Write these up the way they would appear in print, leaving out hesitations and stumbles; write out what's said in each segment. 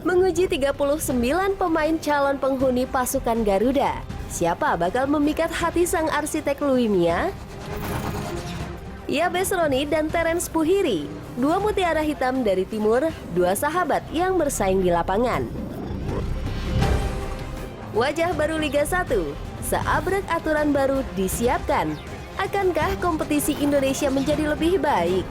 Menguji 39 pemain calon penghuni pasukan Garuda, siapa bakal memikat hati sang arsitek Louis Mia? Yabes Roni dan Terence Puhiri, dua mutiara hitam dari timur, dua sahabat yang bersaing di lapangan. Wajah baru Liga 1, seabrek aturan baru disiapkan. Akankah kompetisi Indonesia menjadi lebih baik?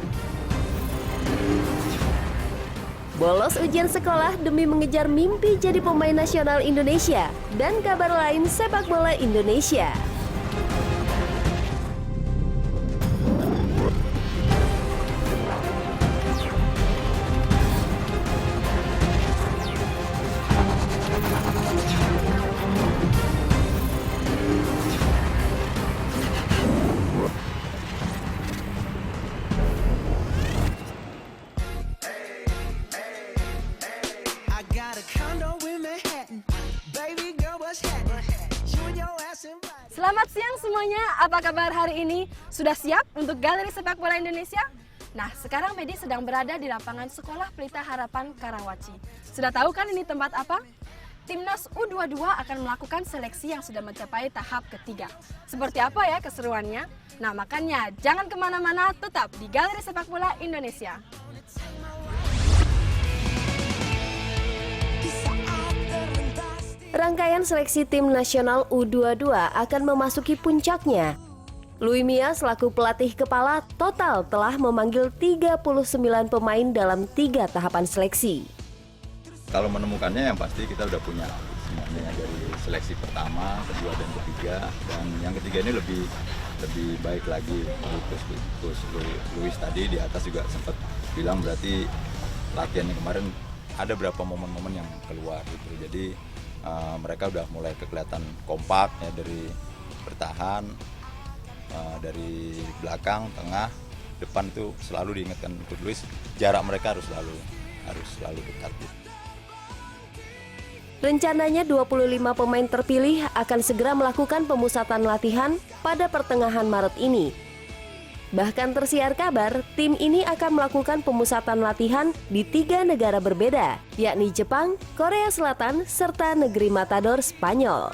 Bolos ujian sekolah demi mengejar mimpi jadi pemain nasional Indonesia, dan kabar lain sepak bola Indonesia. Selamat siang semuanya, apa kabar hari ini? Sudah siap untuk Galeri Sepak Bola Indonesia? Nah, sekarang Medi sedang berada di lapangan Sekolah Pelita Harapan Karawaci. Sudah tahu kan ini tempat apa? Timnas U22 akan melakukan seleksi yang sudah mencapai tahap ketiga. Seperti apa ya keseruannya? Nah, makanya jangan kemana-mana, tetap di Galeri Sepak Bola Indonesia. Rangkaian seleksi tim nasional U22 akan memasuki puncaknya. Louis Mia selaku pelatih kepala total telah memanggil 39 pemain dalam 3 tahapan seleksi. Kalau menemukannya yang pasti kita udah punya semuanya dari seleksi pertama, kedua, dan ketiga. Dan yang ketiga ini lebih baik lagi. Coach Louis tadi di atas juga sempat bilang berarti latihannya kemarin ada berapa momen-momen yang keluar gitu. Jadi mereka udah mulai kelihatan kompak ya, dari bertahan, dari belakang, tengah, depan itu selalu diingatkan Coach Louis, jarak mereka harus selalu dekat. Rencananya 25 pemain terpilih akan segera melakukan pemusatan latihan pada pertengahan Maret ini. Bahkan tersiar kabar, tim ini akan melakukan pemusatan latihan di 3 negara berbeda, yakni Jepang, Korea Selatan, serta negeri Matador, Spanyol.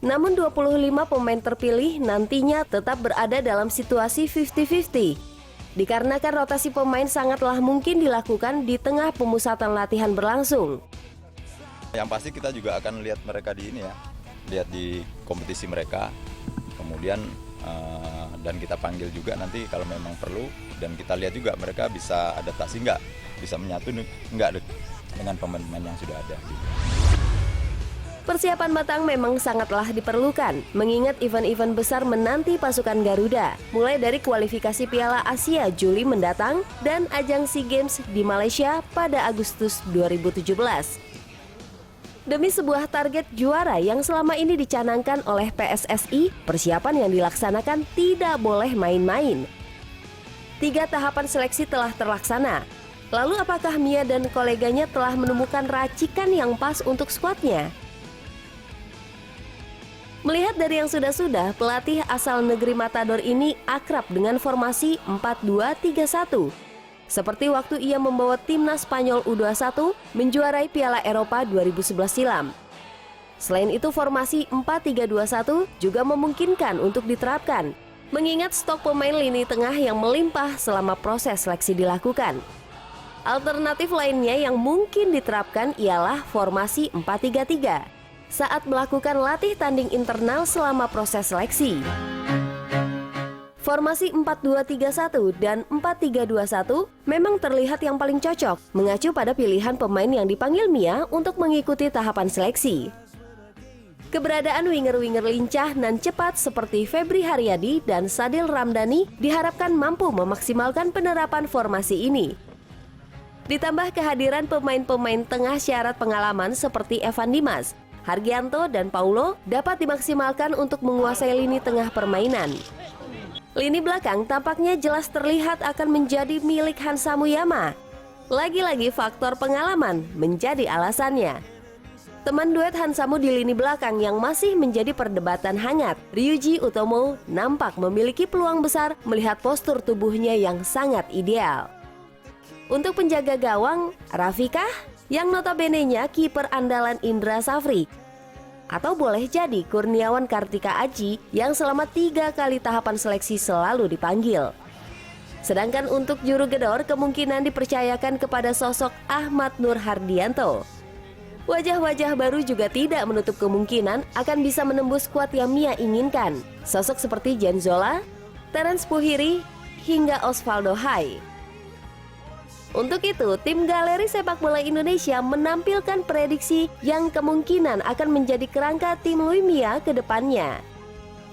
Namun 25 pemain terpilih nantinya tetap berada dalam situasi 50-50. Dikarenakan rotasi pemain sangatlah mungkin dilakukan di tengah pemusatan latihan berlangsung. Yang pasti kita juga akan lihat mereka lihat di kompetisi mereka, kemudian dan kita panggil juga nanti kalau memang perlu, dan kita lihat juga mereka bisa adaptasi nggak, bisa menyatu nggak dengan pemain-pemain yang sudah ada. Persiapan matang memang sangatlah diperlukan, mengingat event-event besar menanti pasukan Garuda, mulai dari kualifikasi Piala Asia Juli mendatang dan ajang SEA Games di Malaysia pada Agustus 2017. Demi sebuah target juara yang selama ini dicanangkan oleh PSSI, persiapan yang dilaksanakan tidak boleh main-main. 3 tahapan seleksi telah terlaksana. Lalu apakah Mia dan koleganya telah menemukan racikan yang pas untuk skuadnya? Melihat dari yang sudah-sudah, pelatih asal negeri Matador ini akrab dengan formasi 4-2-3-1. Seperti waktu ia membawa timnas Spanyol U21 menjuarai Piala Eropa 2011 silam. Selain itu, formasi 4-3-2-1 juga memungkinkan untuk diterapkan, mengingat stok pemain lini tengah yang melimpah selama proses seleksi dilakukan. Alternatif lainnya yang mungkin diterapkan ialah formasi 4-3-3 saat melakukan latih tanding internal selama proses seleksi. Formasi 4-2-3-1 dan 4-3-2-1 memang terlihat yang paling cocok, mengacu pada pilihan pemain yang dipanggil Mia untuk mengikuti tahapan seleksi. Keberadaan winger-winger lincah dan cepat seperti Febri Haryadi dan Sadil Ramdhani diharapkan mampu memaksimalkan penerapan formasi ini. Ditambah kehadiran pemain-pemain tengah syarat pengalaman seperti Evan Dimas, Hargianto, dan Paulo dapat dimaksimalkan untuk menguasai lini tengah permainan. Lini belakang tampaknya jelas terlihat akan menjadi milik Hansa Muyama. Lagi-lagi faktor pengalaman menjadi alasannya. Teman duet Hansamu di lini belakang yang masih menjadi perdebatan hangat, Ryuji Utomo, nampak memiliki peluang besar melihat postur tubuhnya yang sangat ideal. Untuk penjaga gawang, Rafikah yang notabene-nya kiper andalan Indra Safri. Atau boleh jadi Kurniawan Kartika Aji yang selama 3 kali tahapan seleksi selalu dipanggil. Sedangkan untuk juru gedor kemungkinan dipercayakan kepada sosok Ahmad Nur Hardianto. Wajah-wajah baru juga tidak menutup kemungkinan akan bisa menembus skuad yang Mia inginkan. Sosok seperti Jan Zola, Terence Puhiri, hingga Osvaldo Hai. Untuk itu, tim Galeri Sepak Bola Indonesia menampilkan prediksi yang kemungkinan akan menjadi kerangka tim Louis Mia ke depannya.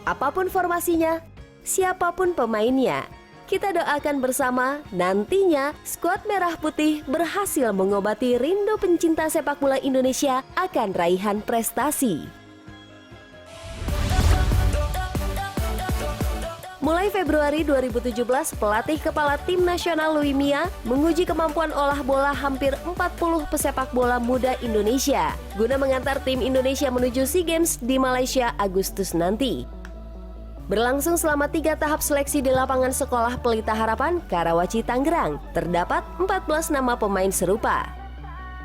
Apapun formasinya, siapapun pemainnya, kita doakan bersama nantinya skuad Merah Putih berhasil mengobati rindu pencinta sepak bola Indonesia akan raihan prestasi. Mulai Februari 2017, pelatih kepala tim nasional Louis Mia menguji kemampuan olah bola hampir 40 pesepak bola muda Indonesia guna mengantar tim Indonesia menuju SEA Games di Malaysia Agustus nanti. Berlangsung selama 3 tahap seleksi di lapangan Sekolah Pelita Harapan, Karawaci, Tangerang, terdapat 14 nama pemain serupa.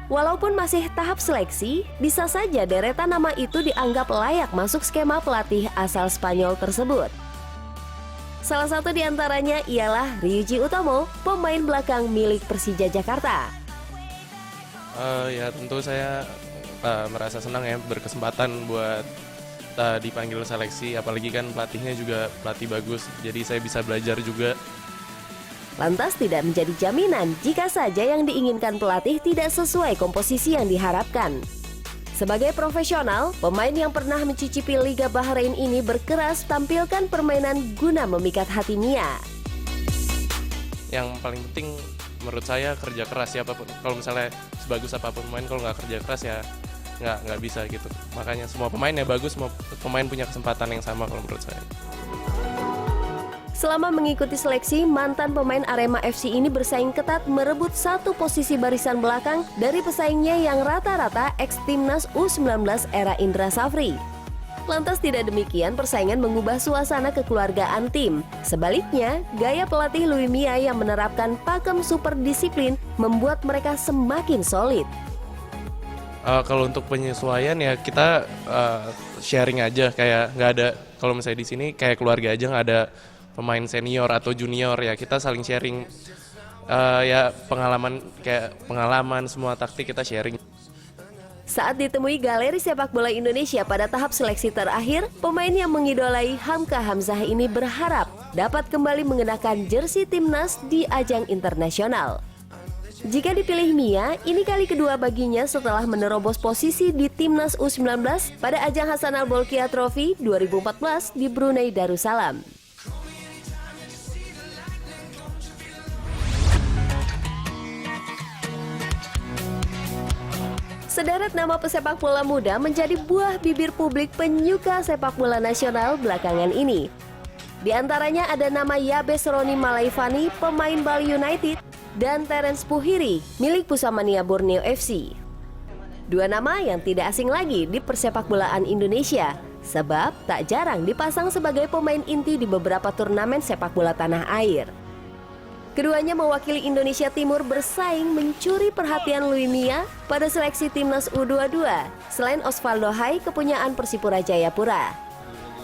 Walaupun masih tahap seleksi, bisa saja deretan nama itu dianggap layak masuk skema pelatih asal Spanyol tersebut. Salah satu di antaranya ialah Ryuji Utomo, pemain belakang milik Persija Jakarta. Ya tentu saya merasa senang ya berkesempatan buat dipanggil seleksi, apalagi kan pelatihnya juga pelatih bagus, jadi saya bisa belajar juga. Lantas tidak menjadi jaminan jika saja yang diinginkan pelatih tidak sesuai komposisi yang diharapkan. Sebagai profesional, pemain yang pernah mencicipi Liga Bahrain ini berkeras tampilkan permainan guna memikat hati Mia. Yang paling penting menurut saya kerja keras, siapapun. Kalau misalnya sebagus apapun pemain, kalau nggak kerja keras ya nggak bisa gitu. Makanya semua pemain ya bagus, semua pemain punya kesempatan yang sama kalau menurut saya. Selama mengikuti seleksi, mantan pemain Arema FC ini bersaing ketat merebut satu posisi barisan belakang dari pesaingnya yang rata-rata ex-timnas U19 era Indra Safri. Lantas tidak demikian persaingan mengubah suasana kekeluargaan tim. Sebaliknya, gaya pelatih Louis Mia yang menerapkan pakem super disiplin membuat mereka semakin solid. Kalau untuk penyesuaian ya kita sharing aja, kayak nggak ada, kalau misalnya di sini kayak keluarga aja, nggak ada pemain senior atau junior, ya kita saling sharing ya pengalaman semua taktik kita sharing. Saat ditemui Galeri Sepak Bola Indonesia pada tahap seleksi terakhir, pemain yang mengidolai Hamka Hamzah ini berharap dapat kembali mengenakan jersey timnas di ajang internasional. Jika dipilih Mia, ini kali kedua baginya setelah menerobos posisi di Timnas U19 pada ajang Hasan Al-Bolkiah Trophy 2014 di Brunei Darussalam. Sederet nama pesepak bola muda menjadi buah bibir publik penyuka sepak bola nasional belakangan ini. Di antaranya ada nama Yabes Roni Malaifani, pemain Bali United, dan Terence Puhiri, milik Pusamania Borneo FC. Dua nama yang tidak asing lagi di persepakbolaan Indonesia, sebab tak jarang dipasang sebagai pemain inti di beberapa turnamen sepak bola tanah air. Keduanya mewakili Indonesia Timur bersaing mencuri perhatian Louis Mia pada seleksi timnas U22, selain Osvaldo Hai kepunyaan Persipura Jayapura.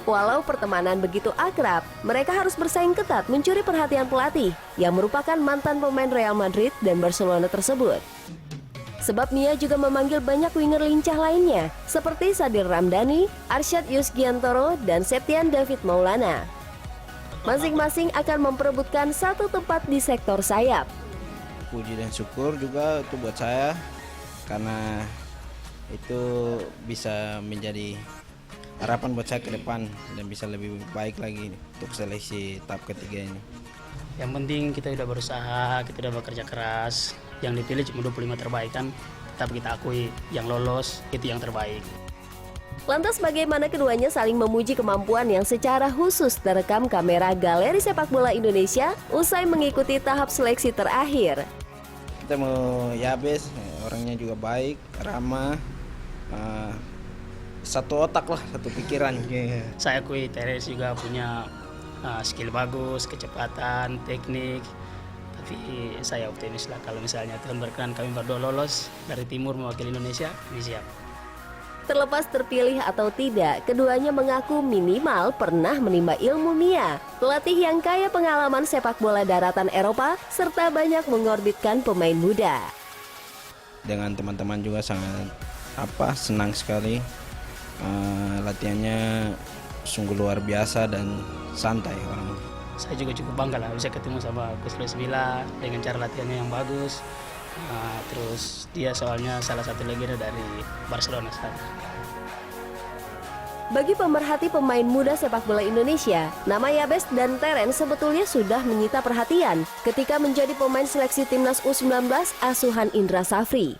Walau pertemanan begitu akrab, mereka harus bersaing ketat mencuri perhatian pelatih yang merupakan mantan pemain Real Madrid dan Barcelona tersebut. Sebab Mia juga memanggil banyak winger lincah lainnya, seperti Sadir Ramdhani, Arsyad Yusgiantoro, dan Septian David Maulana. Masing-masing akan memperebutkan satu tempat di sektor sayap. Puji dan syukur juga itu buat saya, karena itu bisa menjadi harapan buat saya ke depan dan bisa lebih baik lagi untuk seleksi tahap ketiga ini. Yang penting kita udah berusaha, kita udah bekerja keras. Yang dipilih cuma 25 terbaik kan, tapi kita akui yang lolos itu yang terbaik. Lantas bagaimana keduanya saling memuji kemampuan yang secara khusus terekam kamera Galeri Sepak Bola Indonesia usai mengikuti tahap seleksi terakhir. Kita mau Yabes, orangnya juga baik, ramah, satu otak lah, satu pikiran. Saya akui Teres juga punya skill bagus, kecepatan, teknik. Tapi saya optimis lah kalau misalnya Tuhan berkenan kami berdua lolos dari timur mewakili Indonesia, kami siap. Terlepas terpilih atau tidak, keduanya mengaku minimal pernah menimba ilmu MIA, pelatih yang kaya pengalaman sepak bola daratan Eropa, serta banyak mengorbitkan pemain muda. Dengan teman-teman juga sangat senang sekali. Latihannya sungguh luar biasa dan santai orang. Saya juga cukup bangga lah bisa ketemu sama Coach Luis Milla dengan cara latihannya yang bagus. Terus dia soalnya salah satu legenda dari Barcelona sekarang. Bagi pemerhati pemain muda sepak bola Indonesia, nama Yabes dan Terence sebetulnya sudah menyita perhatian ketika menjadi pemain seleksi timnas U19 asuhan Indra Safri.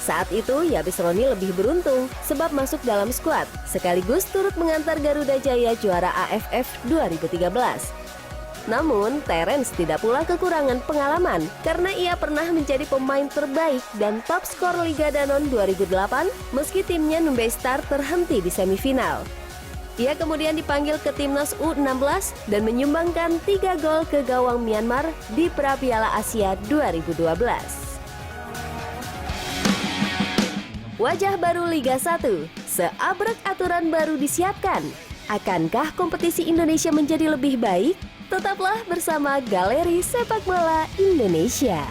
Saat itu, Yabes Roni lebih beruntung sebab masuk dalam skuad, sekaligus turut mengantar Garuda Jaya juara AFF 2013. Namun, Terence tidak pula kekurangan pengalaman karena ia pernah menjadi pemain terbaik dan top skor Liga Danon 2008 meski timnya Numbe Star terhenti di semifinal. Ia kemudian dipanggil ke timnas U16 dan menyumbangkan 3 gol ke gawang Myanmar di Pra-Piala Asia 2012. Wajah baru Liga 1, seabrek aturan baru disiapkan. Akankah kompetisi Indonesia menjadi lebih baik? Tetaplah bersama Galeri Sepak Bola Indonesia.